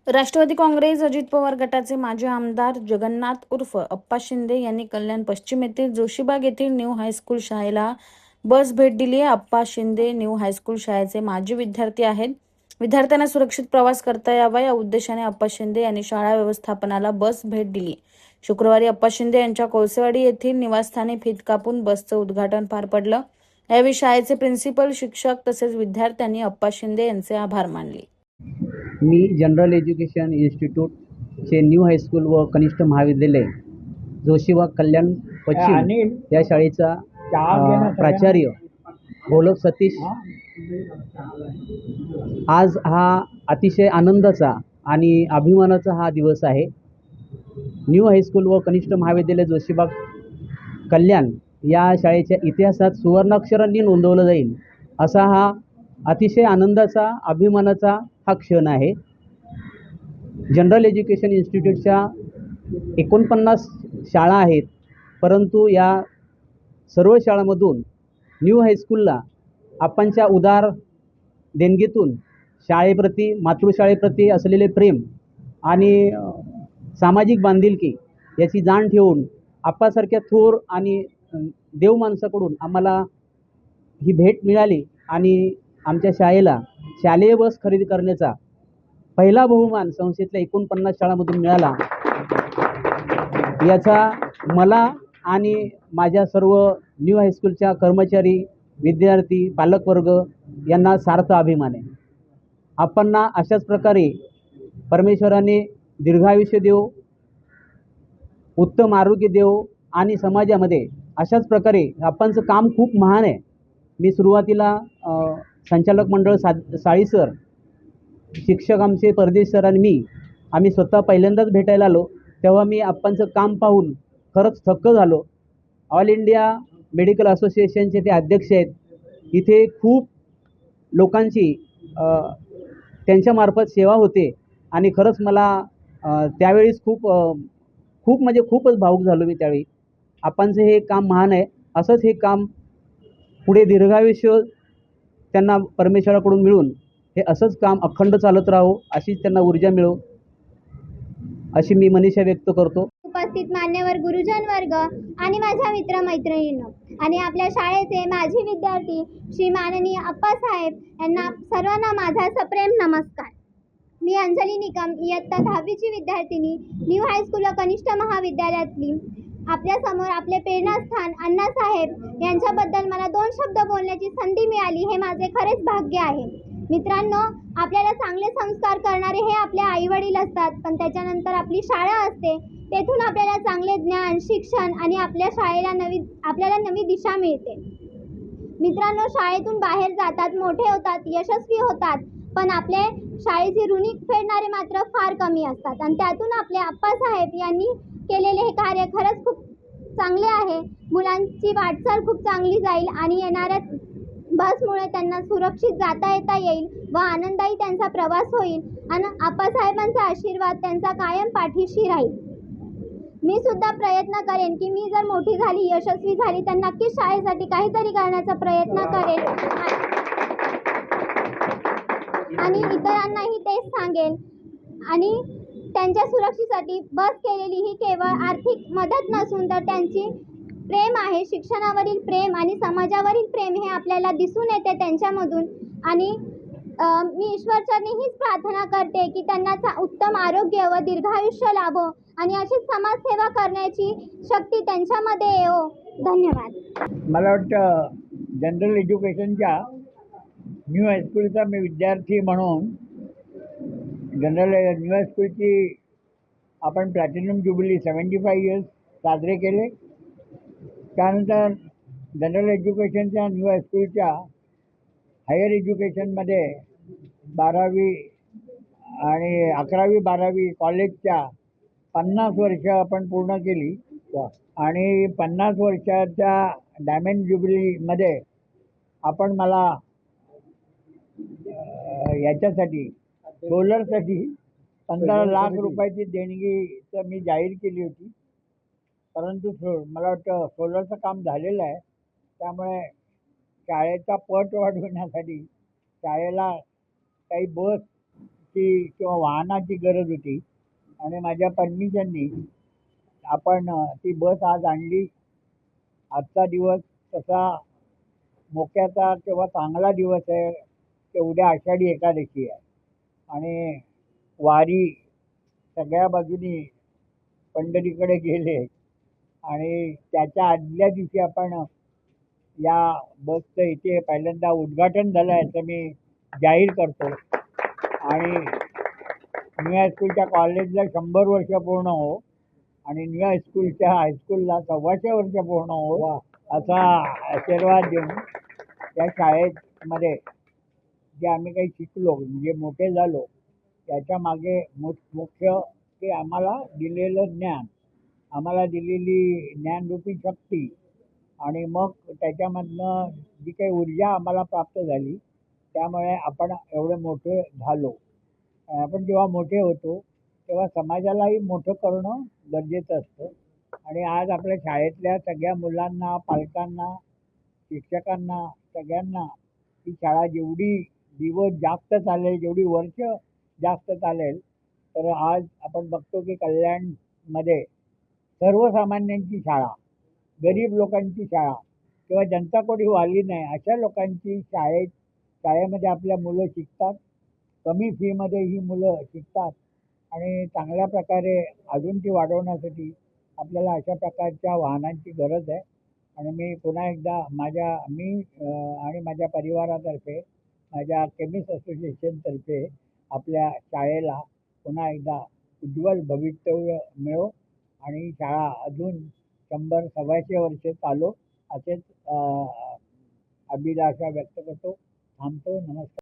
राष्ट्रवादी काँग्रेस अजित पवार गटाचे माजी आमदार जगन्नाथ उर्फ अप्पा शिंदे यांनी कल्याण पश्चिम येथील जोशीबाग येथील न्यू हायस्कूल शाळेला बस भेट दिली आहे। अप्पा शिंदे न्यू हायस्कूल शाळेचे माजी विद्यार्थी आहेत। विद्यार्थ्यांना सुरक्षित प्रवास करता यावा या उद्देशाने अप्पा शिंदे यांनी शाळा व्यवस्थापनाला बस भेट दिली। शुक्रवारी अप्पा शिंदे यांच्या कोळसेवाडी येथील निवासस्थानी फीत कापून बसचं उद्घाटन पार पडलं। यावेळी शाळेचे प्रिन्सिपल, शिक्षक तसेच विद्यार्थ्यांनी अप्पा शिंदे यांचे आभार मानले। मी जनरल एज्युकेशन इन्स्टिट्यूटचे न्यू हायस्कूल व कनिष्ठ महाविद्यालय जोशीबाग कल्याण पश्चिम या शाळेचा प्राचार्य गोलक सतीश। आज हा अतिशय आनंदाचा आणि अभिमानाचा हा दिवस आहे। न्यू हायस्कूल व कनिष्ठ महाविद्यालय जोशीबाग कल्याण या शाळेच्या इतिहासात सुवर्णाक्षरांनी नोंदवलं जाईल असा हा अतिशय आनंदाचा, अभिमानाचा हा क्षण आहे। जनरल एज्युकेशन इन्स्टिट्यूटच्या 49 शाळा आहेत, परंतु या सर्व शाळांमधून न्यू हायस्कूलला आपणच्या उदार देणगीतून शाळेप्रती, मातृशाळेप्रती असलेले प्रेम आणि सामाजिक बांधिलकी याची जाण ठेवून आप्पासारख्या थोर आणि देव माणसाकडून आम्हाला ही भेट मिळाली आणि आमच्या शाळेला शालेय बस खरेदी करण्याचा पहिला बहुमान संस्थेतल्या 49 शाळांमधून मिळाला। याचा मला आणि माझ्या सर्व न्यू हायस्कूलच्या कर्मचारी, विद्यार्थी, पालकवर्ग यांना सार्थ अभिमान आहे। आपणना अशाच प्रकारे परमेश्वराने दीर्घायुष्य देवो, उत्तम आरोग्य देवो आणि समाजामध्ये अशाच प्रकारे आपणचं काम खूप महान आहे। मी सुरुवातीला संचालक मंडळ साळी सर, शिक्षक आमचे परदेश सर आणि आम्ही स्वतः पहिल्यांदाच भेटायला आलो, तेव्हा मी आपणचं काम पाहून खरंच थक्क झालो। ऑल इंडिया मेडिकल असोसिएशनचे ते अध्यक्ष आहेत। इथे खूप लोकांची त्यांच्यामार्फत सेवा होते आणि खरंच मला त्यावेळेस खूप म्हणजे खूपच भावूक झालो मी त्यावेळी। आपणचं हे काम महान आहे, असंच हे काम पुढे दीर्घायुष्य त्यांना परमेश्वराकडून मिळून हे असंच काम अखंड चालत राहो, अशीच त्यांना ऊर्जा मिळो, अशी मी मनीषा व्यक्त करतो। उपस्थित मान्यवर गुरुजन वर्ग आणि माझ्या मित्रमैत्रिणींनो आणि आपल्या शाळेचे माजी विद्यार्थी श्री माननीय अप्पासाहेब यांना सर्वांना माझा सप्रेम नमस्कार। मी अंजली निकम, इयत्ता 10वीची विद्यार्थिनी, न्यू हायस्कूल कनिष्ठ महाविद्यालयातली। आपल्यासमोर आपले प्रेरणास्थान अण्णासाहेब यांच्याबद्दल मला 2 शब्द बोलण्याची संधी मिळाली, हे माझे खरेच भाग्य आहे। मित्रांनो, आपल्याला चांगले संस्कार करणारे हे आपले आईवडील असतात, पण त्याच्यानंतर आपली शाळा असते, तेथून आपल्याला चांगले ज्ञान, शिक्षण आणि आपल्याला नवी दिशा मिळते। मित्रांनो, शाळेतून बाहेर जातात, मोठे होतात, यशस्वी होतात, पण आपले शाळेची ऋणी फेडणारे मात्र फार कमी असतात आणि त्यातून आपले अप्पासाहेब यांनी केलेले हे कार्य खरंच खूप चांगले आहे। मुलांची वाटचाल खूप चांगली जाईल आणि येणाऱ्या बसमुळे त्यांना सुरक्षित जाता येता येईल व आनंदायी त्यांचा प्रवास होईल आणि अप्पासाहेबांचा आशीर्वाद त्यांचा कायम पाठीशी राहील। मी सुद्धा प्रयत्न करेन की मी जर मोठी झाली, यशस्वी झाली तर नक्कीच शाळेसाठी काहीतरी करण्याचा प्रयत्न करेन आणि इतरांनाही तेच सांगेन। आणि त्यांच्या सुरक्षेसाठी बस केलेली ही केवळ आर्थिक मदत नसून तर त्यांची प्रेम आहे, शिक्षणावरील प्रेम आणि समाजावरील प्रेम हे आपल्याला दिसून येते त्यांच्यामधून। आणि मी ईश्वरचरणी हीच प्रार्थना करते की त्यांना उत्तम आरोग्य व दीर्घायुष्य लाभो आणि अशीच समाजसेवा करण्याची शक्ती त्यांच्यामध्ये येवो। धन्यवाद। मला वाटतं जनरल एज्युकेशनच्या न्यू हायस्कूलचा मी विद्यार्थी म्हणून जनरल न्यू हायस्कूलची आपण प्लॅटिनम ज्युबिली 75 इयर्स साजरे केले। त्यानंतर जनरल एज्युकेशनच्या न्यू हायस्कूलच्या हायर एज्युकेशनमध्ये 12वी आणि 11वी 12वी कॉलेजच्या 50 वर्ष आपण पूर्ण केली आणि 50 वर्षाच्या डायमंड ज्युबिलीमध्ये आपण मला याच्यासाठी सोलरसाठी 15 लाख रुपयाची देणगीचं मी जाहीर केली होती, परंतु मला वाटतं सोलरचं काम झालेलं आहे। त्यामुळे शाळेचा पट वाढवण्यासाठी शाळेला काही बस बसची किंवा वाहनाची गरज होती आणि माझ्या परमिशननी आपण ती बस आज आणली. आजचा दिवस तसा मोक्याचा किंवा चांगला दिवस आहे की उद्या आषाढी एकादशी आहे आणि वारी सगळ्या बाजूनी पंढरीकडे गेले आणि त्याच्या आदल्या दिवशी आपण या बसचं इथे पहिल्यांदा उद्घाटन झालं याचं मी जाहीर करतो. आणि न्यू हायस्कूलच्या कॉलेजला 100 वर्ष पूर्ण हो आणि न्यू हायस्कूलच्या हायस्कूलला 225 वर्ष पूर्ण हो असा आशीर्वाद देऊन त्या शाळेमध्ये जे आम्ही काही शिकलो म्हणजे मोठे झालो त्याच्या मागे मुख्य ते आम्हाला दिलेलं ज्ञान, आम्हाला दिलेली ज्ञानरूपी शक्ती आणि मग त्याच्यामधनं जी काही ऊर्जा आम्हाला प्राप्त झाली त्यामुळे आपण एवढे मोठे झालो. आपण जेव्हा मोठे होतो तेव्हा समाजालाही मोठं करणं गरजेचं असतं आणि आज आपल्या शाळेतल्या सगळ्या मुलांना, पालकांना, शिक्षकांना सगळ्यांना ही शाळा जेवढी दिवस जास्त चालेल, जेवढी वर्ष जास्त चालेल, तर आज आपण बघतो की कल्याणमध्ये सर्वसामान्यांची शाळा, गरीब लोकांची शाळा किंवा जनता कोणी वाली नाही अशा लोकांची शाळेमध्ये आपल्या मुलं शिकतात. कमी फीमध्ये ही मुलं शिकतात आणि चांगल्या प्रकारे अजून ती वाढवण्यासाठी आपल्याला अशा प्रकारच्या वाहनांची गरज आहे. आणि मी पुन्हा एकदा आणि माझ्या परिवारातर्फे माझ्या केमिस्ट असोसिएशनतर्फे आपल्या शाळेला पुन्हा एकदा उज्ज्वल भवितव्य मिळो आणि शाळा अजून 100-125 वर्षे चालो असेच अभिलाषा व्यक्त करतो. थांबतो. नमस्कार.